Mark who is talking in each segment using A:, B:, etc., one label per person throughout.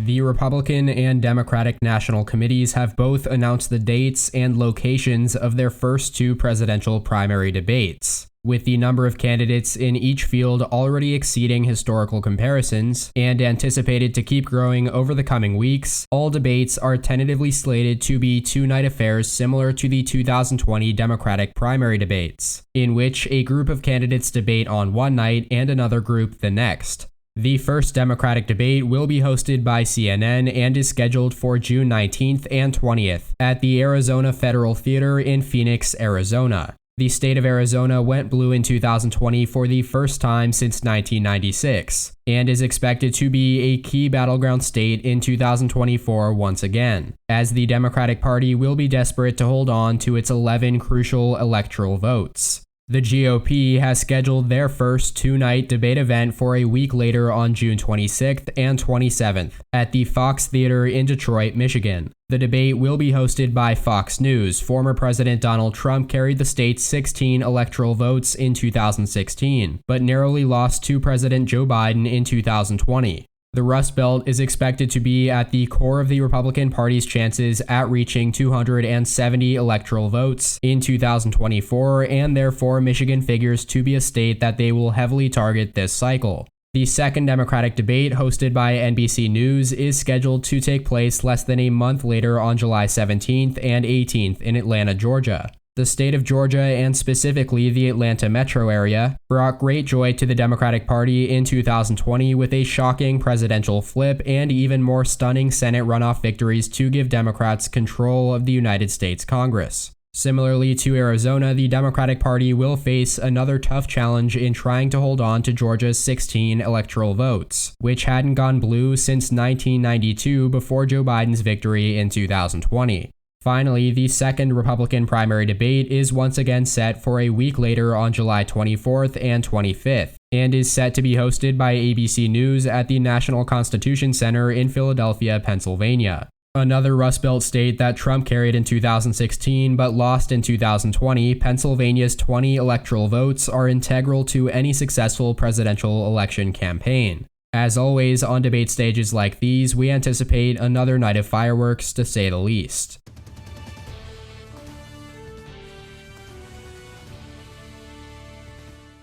A: The Republican and Democratic National Committees have both announced the dates and locations of their first two presidential primary debates. With the number of candidates in each field already exceeding historical comparisons and anticipated to keep growing over the coming weeks, all debates are tentatively slated to be two-night affairs similar to the 2020 Democratic primary debates, in which a group of candidates debate on one night and another group the next. The first Democratic debate will be hosted by CNN and is scheduled for June 19th and 20th at the Arizona Federal Theater in Phoenix, Arizona. The state of Arizona went blue in 2020 for the first time since 1996, and is expected to be a key battleground state in 2024 once again, as the Democratic Party will be desperate to hold on to its 11 crucial electoral votes. The GOP has scheduled their first two-night debate event for a week later on June 26th and 27th at the Fox Theater in Detroit, Michigan. The debate will be hosted by Fox News. Former President Donald Trump carried the state's 16 electoral votes in 2016, but narrowly lost to President Joe Biden in 2020. The Rust Belt is expected to be at the core of the Republican Party's chances at reaching 270 electoral votes in 2024, and therefore Michigan figures to be a state that they will heavily target this cycle. The second Democratic debate, hosted by NBC News, is scheduled to take place less than a month later on July 17th and 18th in Atlanta, Georgia. The state of Georgia, and specifically the Atlanta metro area, brought great joy to the Democratic Party in 2020 with a shocking presidential flip and even more stunning Senate runoff victories to give Democrats control of the United States Congress. Similarly to Arizona, the Democratic Party will face another tough challenge in trying to hold on to Georgia's 16 electoral votes, which hadn't gone blue since 1992 before Joe Biden's victory in 2020. Finally, the second Republican primary debate is once again set for a week later on July 24th and 25th, and is set to be hosted by ABC News at the National Constitution Center in Philadelphia, Pennsylvania. Another Rust Belt state that Trump carried in 2016 but lost in 2020, Pennsylvania's 20 electoral votes are integral to any successful presidential election campaign. As always, on debate stages like these, we anticipate another night of fireworks, to say the least.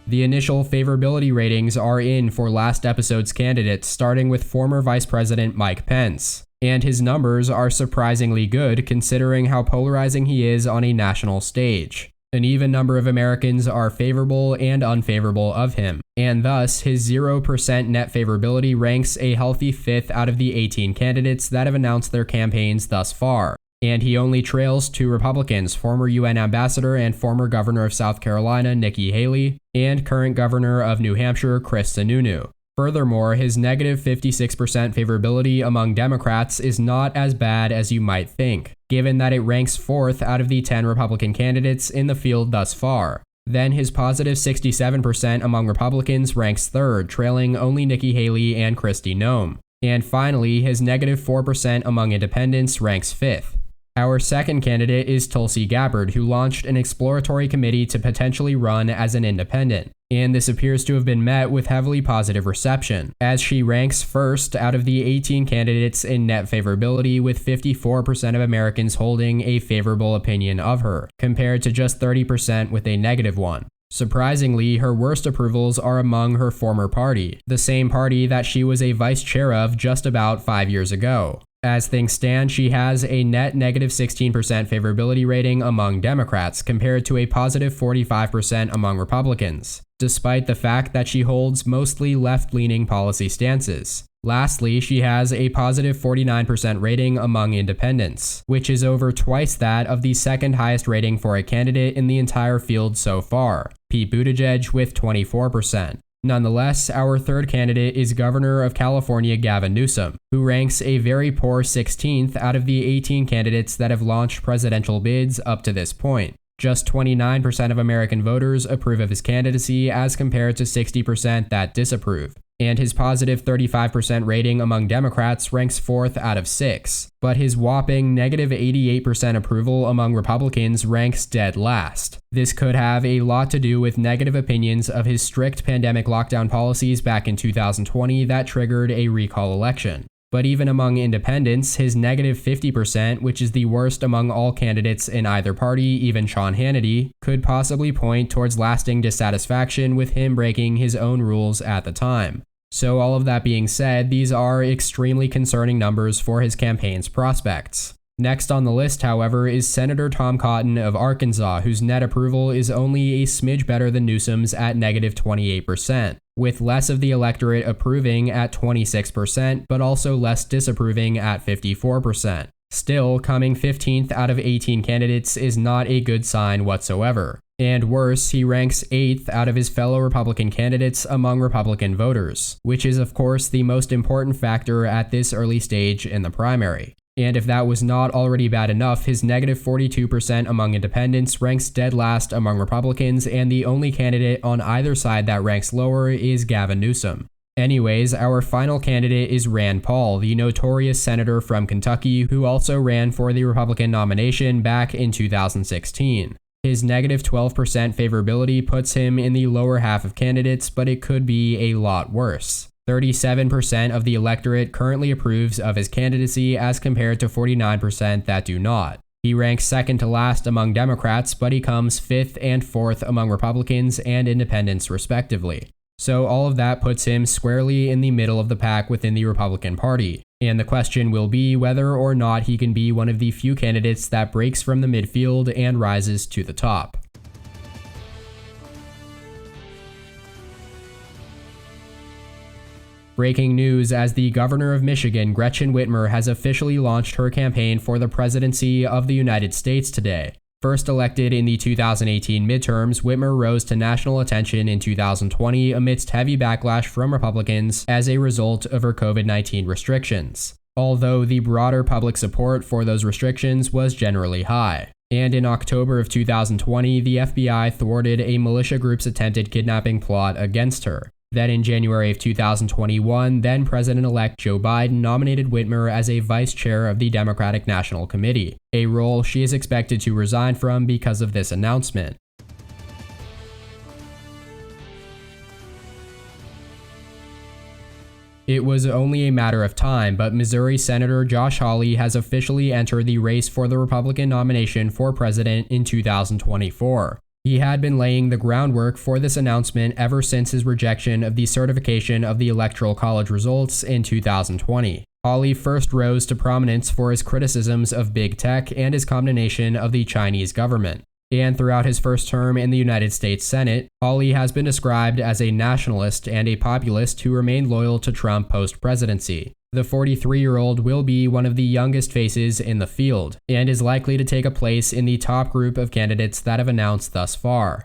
A: The initial favorability ratings are in for last episode's candidates, starting with former Vice President Mike Pence. And his numbers are surprisingly good considering how polarizing he is on a national stage. An even number of Americans are favorable and unfavorable of him, and thus his 0% net favorability ranks a healthy 5th out of the 18 candidates that have announced their campaigns thus far. And he only trails two Republicans, former UN ambassador and former governor of South Carolina Nikki Haley, and current governor of New Hampshire Chris Sununu. Furthermore, his negative 56% favorability among Democrats is not as bad as you might think, given that it ranks 4th out of the 10 Republican candidates in the field thus far. Then his positive 67% among Republicans ranks 3rd, trailing only Nikki Haley and Kristi Noem. And finally, his negative 4% among independents ranks 5th. Our second candidate is Tulsi Gabbard, who launched an exploratory committee to potentially run as an independent. And this appears to have been met with heavily positive reception, as she ranks 1st out of the 18 candidates in net favorability, with 54% of Americans holding a favorable opinion of her, compared to just 30% with a negative one. Surprisingly, her worst approvals are among her former party, the same party that she was a vice chair of just about 5 years ago. As things stand, she has a net negative 16% favorability rating among Democrats, compared to a positive 45% among Republicans, despite the fact that she holds mostly left-leaning policy stances. Lastly, she has a positive 49% rating among independents, which is over twice that of the second highest rating for a candidate in the entire field so far, Pete Buttigieg with 24%. Nonetheless, our third candidate is Governor of California Gavin Newsom, who ranks a very poor 16th out of the 18 candidates that have launched presidential bids up to this point. Just 29% of American voters approve of his candidacy as compared to 60% that disapprove. And his positive 35% rating among Democrats ranks 4th out of 6. But his whopping negative 88% approval among Republicans ranks dead last. This could have a lot to do with negative opinions of his strict pandemic lockdown policies back in 2020 that triggered a recall election. But even among independents, his negative 50%, which is the worst among all candidates in either party, even Sean Hannity, could possibly point towards lasting dissatisfaction with him breaking his own rules at the time. So all of that being said, these are extremely concerning numbers for his campaign's prospects. Next on the list, however, is Senator Tom Cotton of Arkansas, whose net approval is only a smidge better than Newsom's at negative 28%, with less of the electorate approving at 26%, but also less disapproving at 54%. Still, coming 15th out of 18 candidates is not a good sign whatsoever. And worse, he ranks 8th out of his fellow Republican candidates among Republican voters, which is of course the most important factor at this early stage in the primary. And if that was not already bad enough, his negative 42% among independents ranks dead last among Republicans, and the only candidate on either side that ranks lower is Gavin Newsom. Anyways, our final candidate is Rand Paul, the notorious senator from Kentucky who also ran for the Republican nomination back in 2016. His negative 12% favorability puts him in the lower half of candidates, but it could be a lot worse. 37% of the electorate currently approves of his candidacy as compared to 49% that do not. He ranks second to last among Democrats, but he comes 5th and 4th among Republicans and independents respectively. So all of that puts him squarely in the middle of the pack within the Republican Party. And the question will be whether or not he can be one of the few candidates that breaks from the midfield and rises to the top. Breaking news: as the governor of Michigan, Gretchen Whitmer, has officially launched her campaign for the presidency of the United States today. First elected in the 2018 midterms, Whitmer rose to national attention in 2020 amidst heavy backlash from Republicans as a result of her COVID-19 restrictions, although the broader public support for those restrictions was generally high. And in October of 2020, the FBI thwarted a militia group's attempted kidnapping plot against her. Then in January of 2021, then President-elect Joe Biden nominated Whitmer as a vice chair of the Democratic National Committee, a role she is expected to resign from because of this announcement. It was only a matter of time, but Missouri Senator Josh Hawley has officially entered the race for the Republican nomination for president in 2024. He had been laying the groundwork for this announcement ever since his rejection of the certification of the Electoral College results in 2020. Hawley first rose to prominence for his criticisms of big tech and his condemnation of the Chinese government. And throughout his first term in the United States Senate, Hawley has been described as a nationalist and a populist who remained loyal to Trump post-presidency. The 43-year-old will be one of the youngest faces in the field, and is likely to take a place in the top group of candidates that have announced thus far.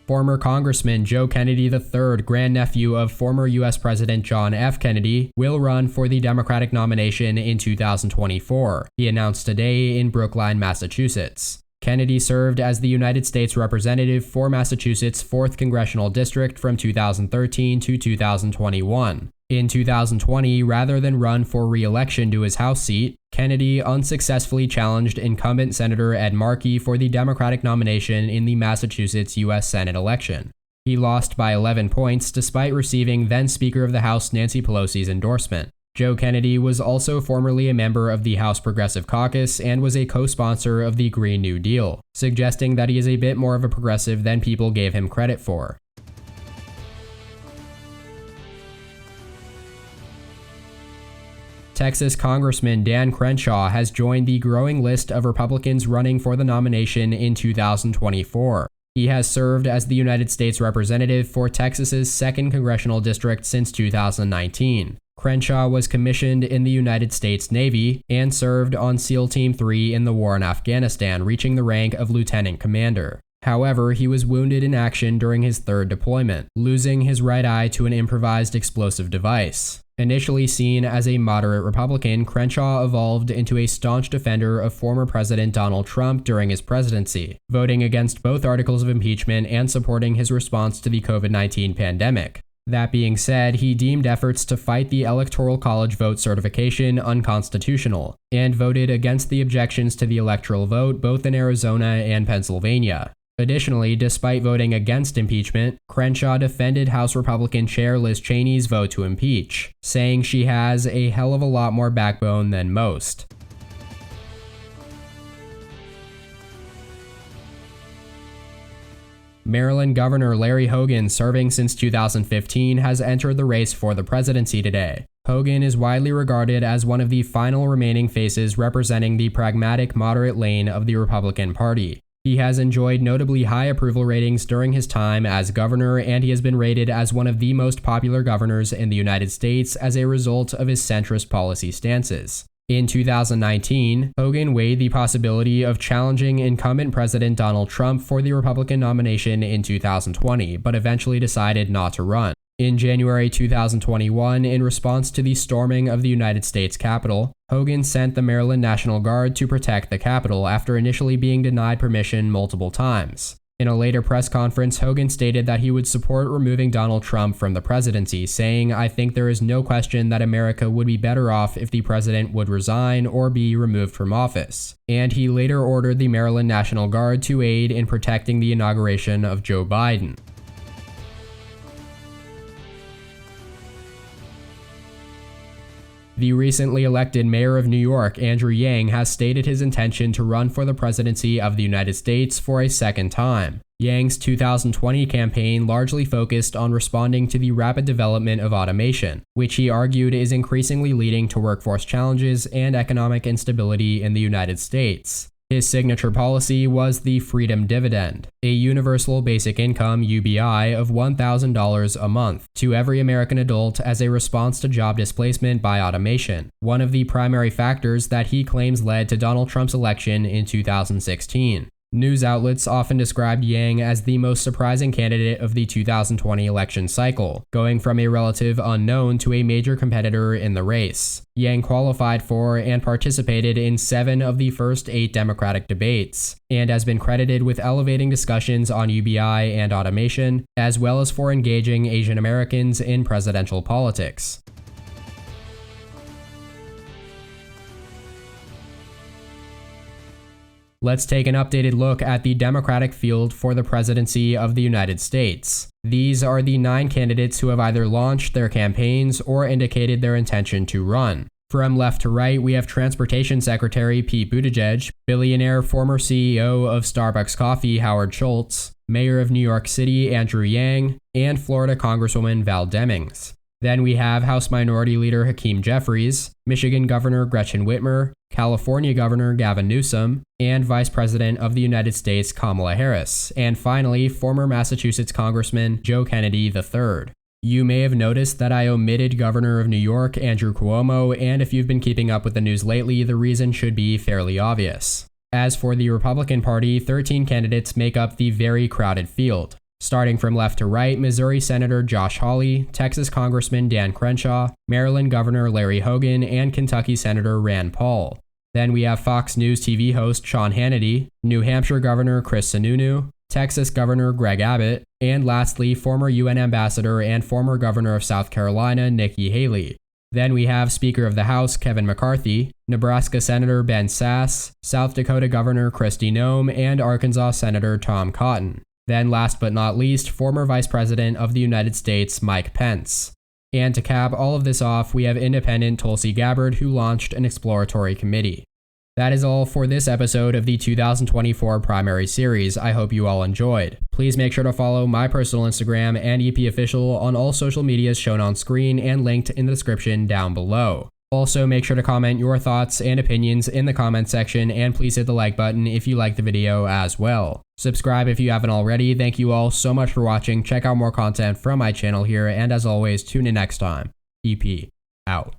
A: Former Congressman Joe Kennedy III, grandnephew of former U.S. President John F. Kennedy, will run for the Democratic nomination in 2024, he announced today in Brookline, Massachusetts. Kennedy served as the United States Representative for Massachusetts' 4th Congressional District from 2013 to 2021. In 2020, rather than run for re-election to his House seat, Kennedy unsuccessfully challenged incumbent Senator Ed Markey for the Democratic nomination in the Massachusetts U.S. Senate election. He lost by 11 points despite receiving then Speaker of the House Nancy Pelosi's endorsement. Joe Kennedy was also formerly a member of the House Progressive Caucus and was a co-sponsor of the Green New Deal, suggesting that he is a bit more of a progressive than people gave him credit for. Texas Congressman Dan Crenshaw has joined the growing list of Republicans running for the nomination in 2024. He has served as the United States Representative for Texas's 2nd Congressional District since 2019. Crenshaw was commissioned in the United States Navy and served on SEAL Team 3 in the war in Afghanistan, reaching the rank of lieutenant commander. However, he was wounded in action during his 3rd deployment, losing his right eye to an improvised explosive device. Initially seen as a moderate Republican, Crenshaw evolved into a staunch defender of former President Donald Trump during his presidency, voting against both articles of impeachment and supporting his response to the COVID-19 pandemic. That being said, he deemed efforts to fight the Electoral College vote certification unconstitutional, and voted against the objections to the electoral vote both in Arizona and Pennsylvania. Additionally, despite voting against impeachment, Crenshaw defended House Republican Chair Liz Cheney's vote to impeach, saying she has a hell of a lot more backbone than most. Maryland Governor Larry Hogan, serving since 2015, has entered the race for the presidency today. Hogan is widely regarded as one of the final remaining faces representing the pragmatic moderate lane of the Republican Party. He has enjoyed notably high approval ratings during his time as governor, and he has been rated as one of the most popular governors in the United States as a result of his centrist policy stances. In 2019, Hogan weighed the possibility of challenging incumbent President Donald Trump for the Republican nomination in 2020, but eventually decided not to run. In January 2021, in response to the storming of the United States Capitol, Hogan sent the Maryland National Guard to protect the Capitol after initially being denied permission multiple times. In a later press conference, Hogan stated that he would support removing Donald Trump from the presidency, saying, "I think there is no question that America would be better off if the president would resign or be removed from office." And he later ordered the Maryland National Guard to aid in protecting the inauguration of Joe Biden. The recently elected mayor of New York, Andrew Yang, has stated his intention to run for the presidency of the United States for a second time. Yang's 2020 campaign largely focused on responding to the rapid development of automation, which he argued is increasingly leading to workforce challenges and economic instability in the United States. His signature policy was the Freedom Dividend, a universal basic income (UBI) of $1,000 a month to every American adult as a response to job displacement by automation, one of the primary factors that he claims led to Donald Trump's election in 2016. News outlets often described Yang as the most surprising candidate of the 2020 election cycle, going from a relative unknown to a major competitor in the race. Yang qualified for and participated in 7 of the first 8 Democratic debates, and has been credited with elevating discussions on UBI and automation, as well as for engaging Asian Americans in presidential politics. Let's take an updated look at the Democratic field for the presidency of the United States. These are the 9 candidates who have either launched their campaigns or indicated their intention to run. From left to right, we have Transportation Secretary Pete Buttigieg, billionaire former CEO of Starbucks Coffee Howard Schultz, Mayor of New York City Andrew Yang, and Florida Congresswoman Val Demings. Then we have House Minority Leader Hakeem Jeffries, Michigan Governor Gretchen Whitmer, California Governor Gavin Newsom, and Vice President of the United States Kamala Harris, and finally, former Massachusetts Congressman Joe Kennedy III. You may have noticed that I omitted Governor of New York Andrew Cuomo, and if you've been keeping up with the news lately, the reason should be fairly obvious. As for the Republican Party, 13 candidates make up the very crowded field. Starting from left to right, Missouri Senator Josh Hawley, Texas Congressman Dan Crenshaw, Maryland Governor Larry Hogan, and Kentucky Senator Rand Paul. Then we have Fox News TV host Sean Hannity, New Hampshire Governor Chris Sununu, Texas Governor Greg Abbott, and lastly, former UN Ambassador and former Governor of South Carolina Nikki Haley. Then we have Speaker of the House Kevin McCarthy, Nebraska Senator Ben Sasse, South Dakota Governor Kristi Noem, and Arkansas Senator Tom Cotton. Then last but not least, former Vice President of the United States Mike Pence. And to cap all of this off, we have independent Tulsi Gabbard, who launched an exploratory committee. That is all for this episode of the 2024 primary series. I hope you all enjoyed. Please make sure to follow my personal Instagram and EP Official on all social medias shown on screen and linked in the description down below. Also, make sure to comment your thoughts and opinions in the comment section, and please hit the like button if you liked the video as well. Subscribe if you haven't already. Thank you all so much for watching. Check out more content from my channel here, and as always, tune in next time. EP out.